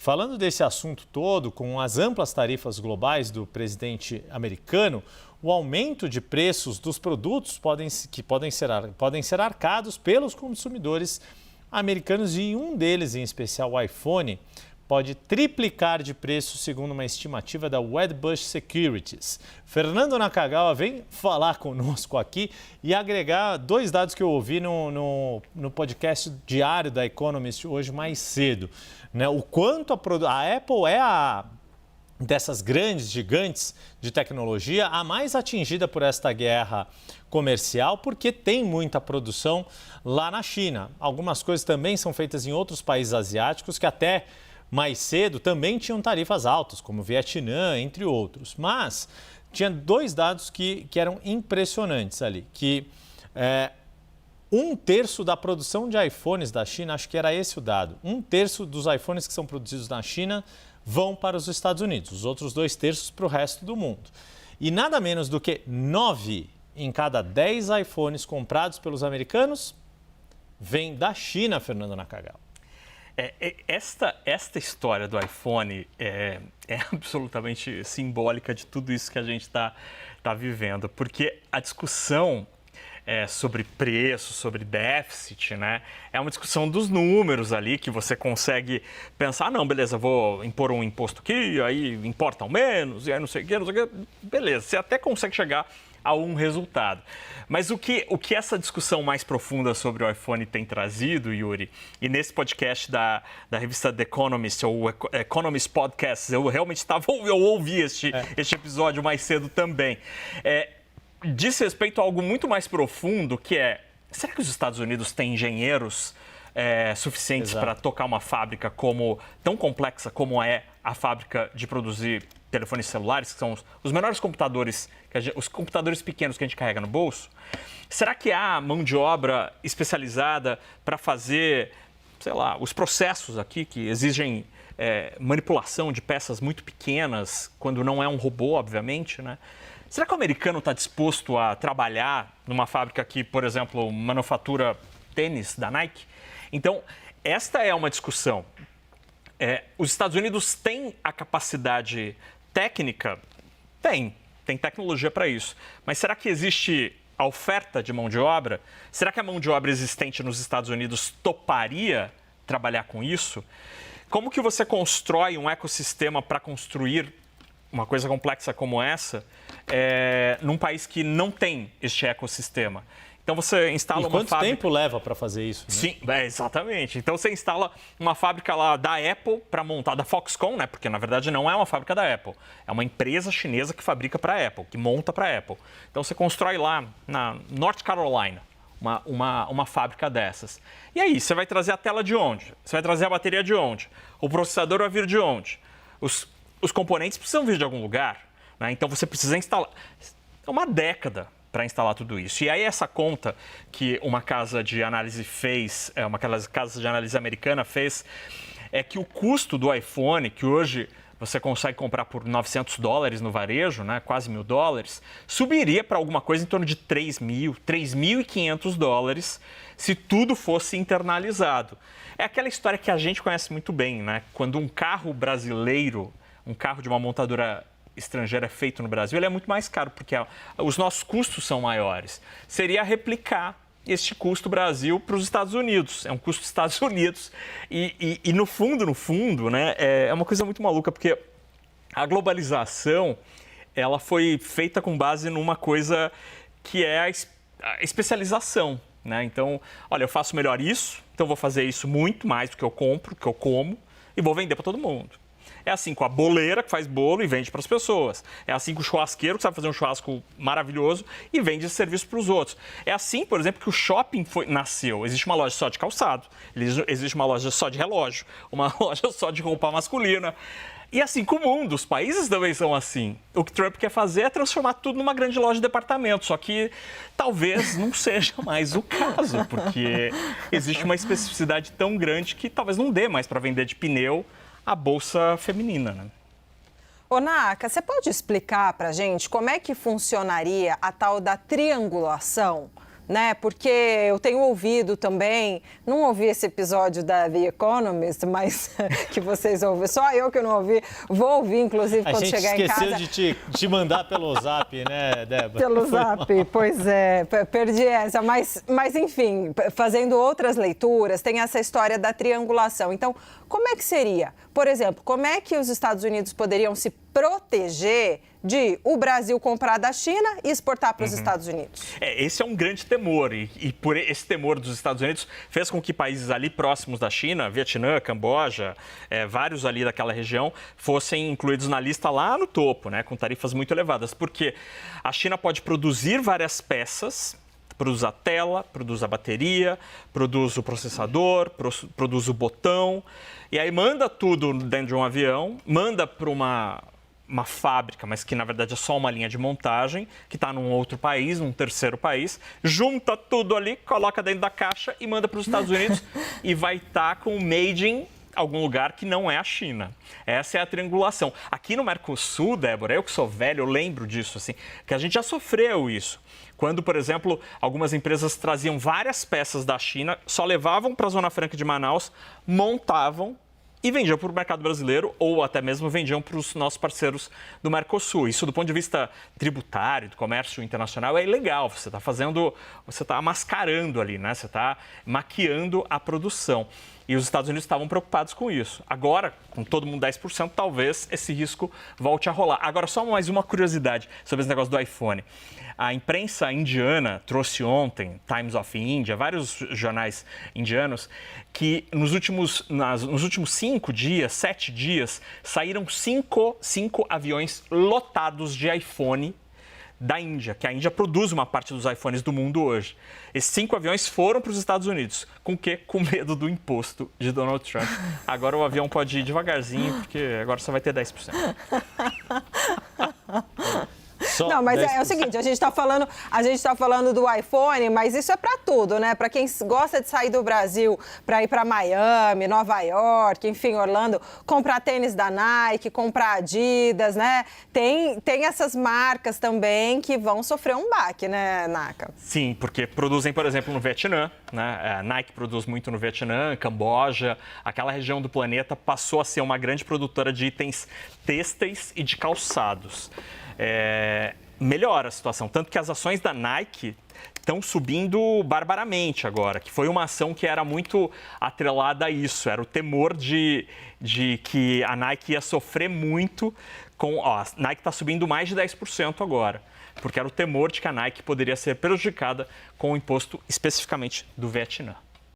Falando desse assunto todo, com as amplas tarifas globais do presidente americano, o aumento de preços dos produtos podem ser arcados pelos consumidores americanos e um deles, em especial o iPhone, pode triplicar de preço, segundo uma estimativa da Wedbush Securities. Fernando Nakagawa vem falar conosco aqui e agregar dois dados que eu ouvi no podcast diário da Economist hoje mais cedo. Né? O quanto a Apple é dessas grandes gigantes de tecnologia, a mais atingida por esta guerra comercial, porque tem muita produção lá na China. Algumas coisas também são feitas em outros países asiáticos que até mais cedo também tinham tarifas altas, como o Vietnã, entre outros. Mas tinha dois dados que eram impressionantes ali, que 1/3 da produção de iPhones da China, acho que era esse o dado, 1/3 dos iPhones que são produzidos na China vão para os Estados Unidos, os outros 2/3 para o resto do mundo. E nada menos do que 9 em cada 10 iPhones comprados pelos americanos vêm da China, Fernando Nakagawa. Esta história do iPhone é absolutamente simbólica de tudo isso que a gente está vivendo, porque a discussão sobre preço, sobre déficit, né, é uma discussão dos números ali, que você consegue pensar, não, beleza, vou impor um imposto aqui, aí importam menos, e aí não sei o que, beleza, você até consegue chegar a um resultado. Mas o que essa discussão mais profunda sobre o iPhone tem trazido, Yuri, e nesse podcast da revista The Economist, ou Economist Podcast, eu realmente eu ouvi este episódio mais cedo também, diz respeito a algo muito mais profundo, que será que os Estados Unidos têm engenheiros suficientes para tocar uma fábrica tão complexa como é a fábrica de produzir telefones celulares, que são os menores computadores, os computadores pequenos que a gente carrega no bolso? Será que há mão de obra especializada para fazer, sei lá, os processos aqui que exigem manipulação de peças muito pequenas, quando não é um robô, obviamente, né? Será que o americano está disposto a trabalhar numa fábrica que, por exemplo, manufatura tênis da Nike? Então, esta é uma discussão. Os Estados Unidos têm a capacidade técnica? Tem tecnologia para isso. Mas será que existe a oferta de mão de obra? Será que a mão de obra existente nos Estados Unidos toparia trabalhar com isso? Como que você constrói um ecossistema para construir uma coisa complexa como essa num país que não tem este ecossistema? Então você instala uma fábrica... Quanto tempo leva para fazer isso? Né? Sim, exatamente. Então você instala uma fábrica lá da Apple para montar, da Foxconn, né? Porque na verdade não é uma fábrica da Apple. É uma empresa chinesa que fabrica para a Apple, que monta para a Apple. Então você constrói lá na North Carolina uma fábrica dessas. E aí, você vai trazer a tela de onde? Você vai trazer a bateria de onde? O processador vai vir de onde? Os componentes precisam vir de algum lugar, né? Então você precisa instalar. É uma década para instalar tudo isso. E aí essa conta que uma casa de análise fez, uma casa de análise americana fez, é que o custo do iPhone, que hoje você consegue comprar por $900 no varejo, né, quase $1.000, subiria para alguma coisa em torno de $3.500 se tudo fosse internalizado. É aquela história que a gente conhece muito bem, né? Quando um carro brasileiro, um carro de uma montadora estrangeira feito no Brasil, ele é muito mais caro, porque os nossos custos são maiores. Seria replicar este custo Brasil para os Estados Unidos. É um custo dos Estados Unidos. E no fundo, né, é uma coisa muito maluca, porque a globalização ela foi feita com base numa coisa que é a especialização, né? Então, olha, eu faço melhor isso, então vou fazer isso muito mais do que eu compro, do que eu como, e vou vender para todo mundo. É assim com a boleira, que faz bolo e vende para as pessoas. É assim com o churrasqueiro, que sabe fazer um churrasco maravilhoso e vende esse serviço para os outros. É assim, por exemplo, que o shopping nasceu. Existe uma loja só de calçado, existe uma loja só de relógio, uma loja só de roupa masculina. E assim com o mundo, os países também são assim. O que Trump quer fazer é transformar tudo numa grande loja de departamento, só que talvez não seja mais o caso, porque existe uma especificidade tão grande que talvez não dê mais para vender de pneu a bolsa feminina, né? Ô, Naka, você pode explicar para a gente como é que funcionaria a tal da triangulação, né? Porque eu tenho ouvido também, não ouvi esse episódio da The Economist, mas que vocês ouvem, só eu que não ouvi, vou ouvir, inclusive, quando chegar em casa. A gente esqueceu de te mandar pelo Zap, né, Débora? Pelo Zap, pois é, perdi essa, mas enfim, fazendo outras leituras, tem essa história da triangulação. Então, como é que seria? Por exemplo, como é que os Estados Unidos poderiam se proteger de o Brasil comprar da China e exportar para os Estados Unidos? Esse é um grande temor e por esse temor dos Estados Unidos fez com que países ali próximos da China, Vietnã, Camboja, vários ali daquela região, fossem incluídos na lista lá no topo, né, com tarifas muito elevadas, porque a China pode produzir várias peças, produz a tela, produz a bateria, produz o processador, produz o botão, e aí manda tudo dentro de um avião, manda para uma fábrica, mas que na verdade é só uma linha de montagem, que está num outro país, num terceiro país, junta tudo ali, coloca dentro da caixa e manda para os Estados Unidos e vai estar com o made in algum lugar que não é a China. Essa é a triangulação. Aqui no Mercosul, Débora, eu que sou velho, eu lembro disso, assim, que a gente já sofreu isso. Quando, por exemplo, algumas empresas traziam várias peças da China, só levavam para a Zona Franca de Manaus, montavam e vendiam para o mercado brasileiro ou até mesmo vendiam para os nossos parceiros do Mercosul. Isso, do ponto de vista tributário, do comércio internacional, é ilegal. Você está mascarando ali, né? Você está maquiando a produção. E os Estados Unidos estavam preocupados com isso. Agora, com todo mundo 10%, talvez esse risco volte a rolar. Agora, só mais uma curiosidade sobre esse negócio do iPhone. A imprensa indiana trouxe ontem, Times of India, vários jornais indianos, que nos últimos 7 dias, saíram cinco aviões lotados de iPhone da Índia, que a Índia produz uma parte dos iPhones do mundo hoje. Esses 5 aviões foram para os Estados Unidos. Com o quê? Com medo do imposto de Donald Trump. Agora o avião pode ir devagarzinho, porque agora só vai ter 10%. Não, mas é o seguinte, a gente está falando do iPhone, mas isso é para tudo, né? Para quem gosta de sair do Brasil para ir para Miami, Nova York, enfim, Orlando, comprar tênis da Nike, comprar Adidas, né? Tem essas marcas também que vão sofrer um baque, né, Naka? Sim, porque produzem, por exemplo, no Vietnã, né? A Nike produz muito no Vietnã, Camboja, aquela região do planeta passou a ser uma grande produtora de itens têxteis e de calçados. Melhora a situação, tanto que as ações da Nike estão subindo barbaramente agora, que foi uma ação que era muito atrelada a isso, era o temor de que a Nike ia sofrer muito com... a Nike está subindo mais de 10% agora, porque era o temor de que a Nike poderia ser prejudicada com o imposto especificamente do Vietnã.